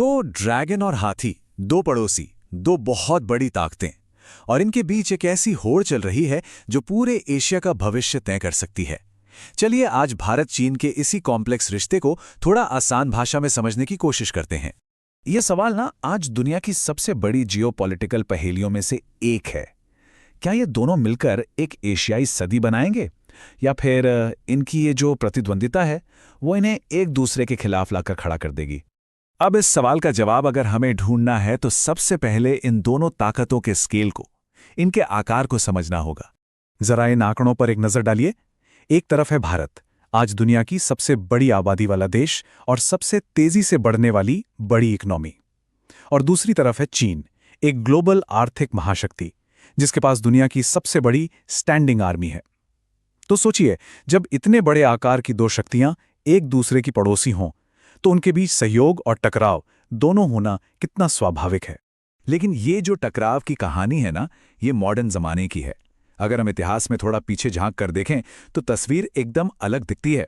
तो ड्रैगन और हाथी, दो पड़ोसी, दो बहुत बड़ी ताकतें, और इनके बीच एक ऐसी होड़ चल रही है जो पूरे एशिया का भविष्य तय कर सकती है। चलिए आज भारत चीन के इसी कॉम्प्लेक्स रिश्ते को थोड़ा आसान भाषा में समझने की कोशिश करते हैं। यह सवाल ना आज दुनिया की सबसे बड़ी जियोपॉलिटिकल पहेलियों में से एक है। क्या ये दोनों मिलकर एक एशियाई सदी बनाएंगे, या फिर इनकी ये जो प्रतिद्वंदिता है वो इन्हें एक दूसरे के खिलाफ लाकर खड़ा कर देगी? अब इस सवाल का जवाब अगर हमें ढूंढना है तो सबसे पहले इन दोनों ताकतों के स्केल को, इनके आकार को समझना होगा। जरा इन आंकड़ों पर एक नजर डालिए। एक तरफ है भारत, आज दुनिया की सबसे बड़ी आबादी वाला देश और सबसे तेजी से बढ़ने वाली बड़ी इकोनॉमी। और दूसरी तरफ है चीन, एक ग्लोबल आर्थिक महाशक्ति जिसके पास दुनिया की सबसे बड़ी स्टैंडिंग आर्मी है। तो सोचिए, जब इतने बड़े आकार की दो शक्तियां एक दूसरे की पड़ोसी हों तो उनके बीच सहयोग और टकराव दोनों होना कितना स्वाभाविक है। लेकिन ये जो टकराव की कहानी है ना, ये मॉडर्न जमाने की है। अगर हम इतिहास में थोड़ा पीछे झांक कर देखें तो तस्वीर एकदम अलग दिखती है।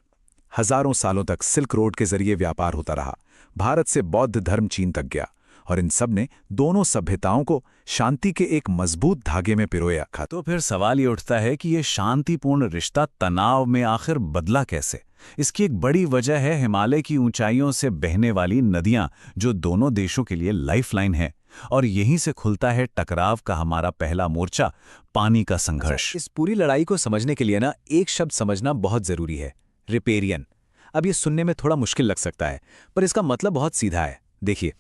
हजारों सालों तक सिल्क रोड के जरिए व्यापार होता रहा, भारत से बौद्ध धर्म चीन तक गया, और इन सब ने दोनों सभ्यताओं को शांति के एक मजबूत धागे में पिरोए रखा। तो फिर सवाल ये उठता है कि ये शांतिपूर्ण रिश्ता तनाव में आखिर बदला कैसे? इसकी एक बड़ी वजह है हिमालय की ऊंचाइयों से बहने वाली नदियां, जो दोनों देशों के लिए लाइफलाइन है। और यहीं से खुलता है टकराव का हमारा पहला मोर्चा, पानी का संघर्ष। इस पूरी लड़ाई को समझने के लिए ना एक शब्द समझना बहुत जरूरी है, रिपेरियन। अब ये सुनने में थोड़ा मुश्किल लग सकता है, पर इसका मतलब बहुत सीधा है। देखिए,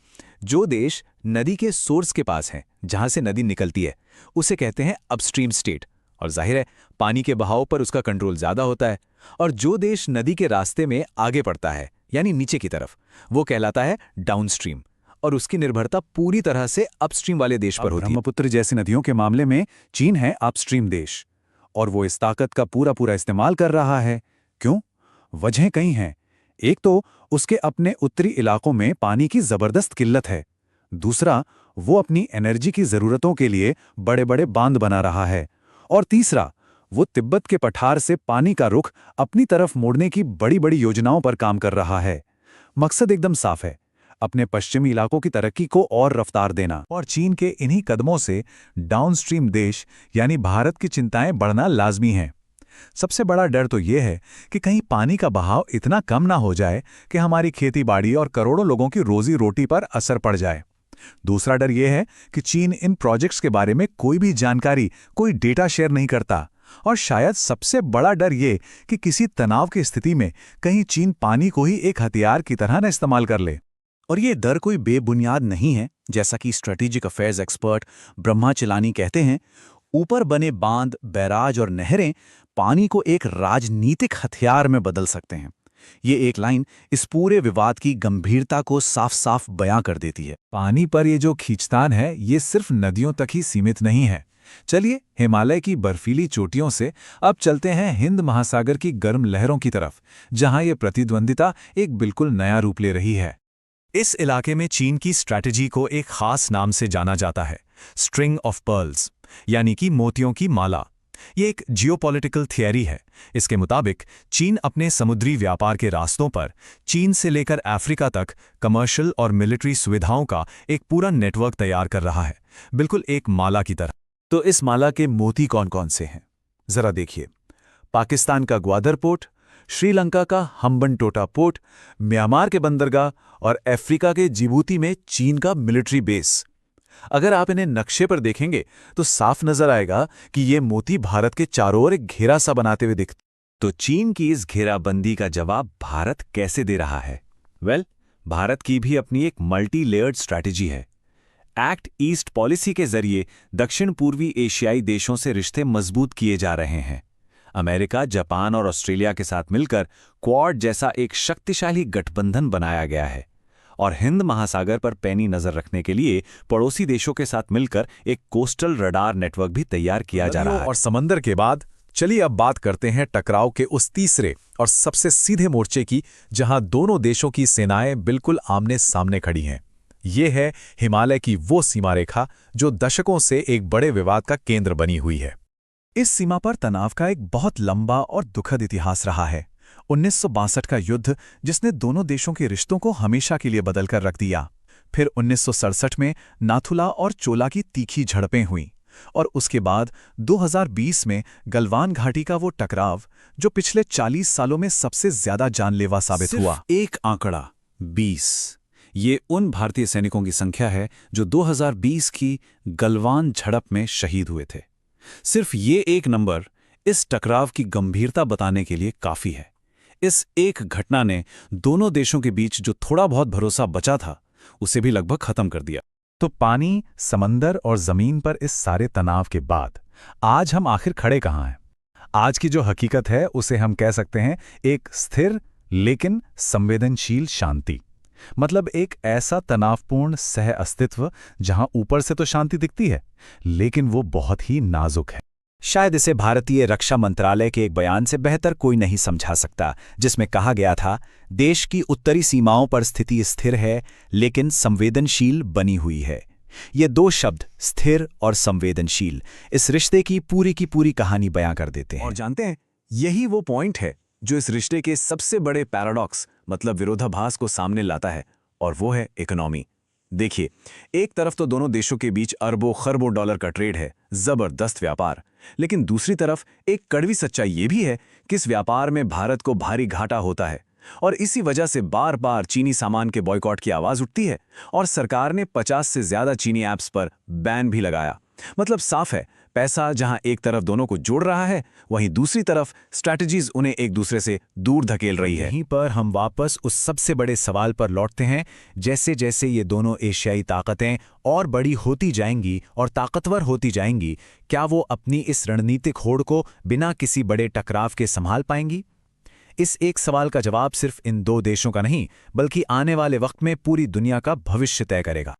जो देश नदी के सोर्स के पास है, जहां से नदी निकलती है, उसे कहते हैं अपस्ट्रीम स्टेट, और जाहिर है पानी के बहाव पर उसका कंट्रोल ज्यादा होता है। और जो देश नदी के रास्ते में आगे बढ़ता है, यानी नीचे की तरफ, वो कहलाता है डाउनस्ट्रीम, और उसकी निर्भरता पूरी तरह से अपस्ट्रीम वाले देश पर होती है। ब्रह्मपुत्र जैसी नदियों के मामले में चीन है अपस्ट्रीम देश, और वो इस ताकत का पूरा पूरा इस्तेमाल कर रहा है। क्यों? वजह कई हैं। एक तो उसके अपने उत्तरी इलाकों में पानी की जबरदस्त किल्लत है। दूसरा, वो अपनी एनर्जी की जरूरतों के लिए बड़े बड़े बांध बना रहा है। और तीसरा, वो तिब्बत के पठार से पानी का रुख अपनी तरफ मोड़ने की बड़ी बड़ी योजनाओं पर काम कर रहा है। मकसद एकदम साफ है, अपने पश्चिमी इलाकों की तरक्की को और रफ्तार देना। और चीन के इन्हीं कदमों से डाउनस्ट्रीम देश यानी भारत की चिंताएं बढ़ना लाजमी है। सबसे बड़ा डर तो यह है कि कहीं पानी का बहाव इतना कम ना हो जाए कि हमारी खेतीबाड़ी और करोड़ों लोगों की रोजी रोटी पर असर पड़ जाए। दूसरा डर यह है कि चीन इन प्रोजेक्ट्स के बारे में कोई भी जानकारी, कोई डेटा शेयर नहीं करता। और शायद सबसे बड़ा डर यह कि किसी तनाव की स्थिति में कहीं चीन पानी को ही एक हथियार की तरह न इस्तेमाल कर ले। और ये डर कोई बेबुनियाद नहीं है। जैसा कि स्ट्रेटेजिक अफेयर्स एक्सपर्ट ब्रह्मा चिलानी कहते हैं, ऊपर बने बांध, बैराज और नहरें पानी को एक राजनीतिक हथियार में बदल सकते हैं। ये एक लाइन इस पूरे विवाद की गंभीरता को साफ साफ बयां कर देती है। पानी पर ये जो खींचतान है, ये सिर्फ नदियों तक ही सीमित नहीं है। चलिए हिमालय की बर्फीली चोटियों से अब चलते हैं हिंद महासागर की गर्म लहरों की तरफ, जहां ये प्रतिद्वंदिता एक बिल्कुल नया रूप ले रही है। इस इलाके में चीन की स्ट्रैटेजी को एक खास नाम से जाना जाता है, स्ट्रिंग ऑफ पर्ल्स, यानी कि मोतियों की माला। ये एक जियोपॉलिटिकल थियरी है। इसके मुताबिक चीन अपने समुद्री व्यापार के रास्तों पर चीन से लेकर अफ्रीका तक कमर्शियल और मिलिट्री सुविधाओं का एक पूरा नेटवर्क तैयार कर रहा है, बिल्कुल एक माला की तरह। तो इस माला के मोती कौन कौन से हैं? जरा देखिए, पाकिस्तान का ग्वादर पोर्ट, श्रीलंका का हम्बनटोटा पोर्ट, म्यांमार के बंदरगाह और अफ्रीका के जिबूती में चीन का मिलिट्री बेस। अगर आप इन्हें नक्शे पर देखेंगे तो साफ नजर आएगा कि ये मोती भारत के चारों ओर एक घेरा सा बनाते हुए दिखते। तो चीन की इस घेराबंदी का जवाब भारत कैसे दे रहा है? भारत की भी अपनी एक मल्टी लेयर्ड स्ट्रैटेजी है। एक्ट ईस्ट पॉलिसी के जरिए दक्षिण पूर्वी एशियाई देशों से रिश्ते मजबूत किए जा रहे हैं। अमेरिका, जापान और ऑस्ट्रेलिया के साथ मिलकर क्वाड जैसा एक शक्तिशाली गठबंधन बनाया गया है। और हिंद महासागर पर पैनी नजर रखने के लिए पड़ोसी देशों के साथ मिलकर एक कोस्टल रडार नेटवर्क भी तैयार किया जा रहा है। और समंदर के बाद चलिए अब बात करते हैं टकराव के उस तीसरे और सबसे सीधे मोर्चे की, जहां दोनों देशों की सेनाएं बिल्कुल आमने सामने खड़ी हैं। ये है हिमालय की वो सीमा रेखा जो दशकों से एक बड़े विवाद का केंद्र बनी हुई है। इस सीमा पर तनाव का एक बहुत लंबा और दुखद इतिहास रहा है। 1962 का युद्ध, जिसने दोनों देशों के रिश्तों को हमेशा के लिए बदल कर रख दिया। फिर 1967 में नाथुला और चोला की तीखी झड़पें हुईं और उसके बाद 2020 में गलवान घाटी का वो टकराव जो पिछले 40 सालों में सबसे ज्यादा जानलेवा साबित हुआ। एक आंकड़ा 20, ये उन भारतीय सैनिकों की संख्या है जो 2020 की गलवान झड़प में शहीद हुए थे। सिर्फ ये एक नंबर इस टकराव की गंभीरता बताने के लिए काफी है। इस एक घटना ने दोनों देशों के बीच जो थोड़ा बहुत भरोसा बचा था उसे भी लगभग खत्म कर दिया। तो पानी, समंदर और जमीन पर इस सारे तनाव के बाद आज हम आखिर खड़े कहाँ हैं? आज की जो हकीकत है उसे हम कह सकते हैं एक स्थिर लेकिन संवेदनशील शांति। मतलब एक ऐसा तनावपूर्ण सह अस्तित्व जहां ऊपर से तो शांति दिखती है लेकिन वो बहुत ही नाजुक है। शायद इसे भारतीय रक्षा मंत्रालय के एक बयान से बेहतर कोई नहीं समझा सकता, जिसमें कहा गया था, देश की उत्तरी सीमाओं पर स्थिति स्थिर है लेकिन संवेदनशील बनी हुई है। ये दो शब्द, स्थिर और संवेदनशील, इस रिश्ते की पूरी कहानी बयां कर देते हैं। और जानते हैं, यही वो पॉइंट है जो इस रिश्ते के सबसे बड़े पैराडॉक्स मतलब विरोधाभास को सामने लाता है, और वो है इकोनॉमी। देखिए, एक तरफ तो दोनों देशों के बीच अरबों खरबों डॉलर का ट्रेड है, जबरदस्त व्यापार, लेकिन दूसरी तरफ एक कड़वी सच्चाई ये भी है कि इस व्यापार में भारत को भारी घाटा होता है और इसी वजह से बार बार चीनी सामान के बॉयकॉट की आवाज उठती है और सरकार ने 50 से ज्यादा चीनी ऐप्स पर बैन भी लगाया। मतलब साफ है, पैसा जहां एक तरफ दोनों को जोड़ रहा है, वहीं दूसरी तरफ स्ट्रैटेजीज उन्हें एक दूसरे से दूर धकेल रही है। यहीं पर हम वापस उस सबसे बड़े सवाल पर लौटते हैं, जैसे जैसे ये दोनों एशियाई ताकतें और बड़ी होती जाएंगी और ताकतवर होती जाएंगी, क्या वो अपनी इस रणनीतिक होड़ को बिना किसी बड़े टकराव के संभाल पाएंगी? इस एक सवाल का जवाब सिर्फ इन दो देशों का नहीं, बल्कि आने वाले वक्त में पूरी दुनिया का भविष्य तय करेगा।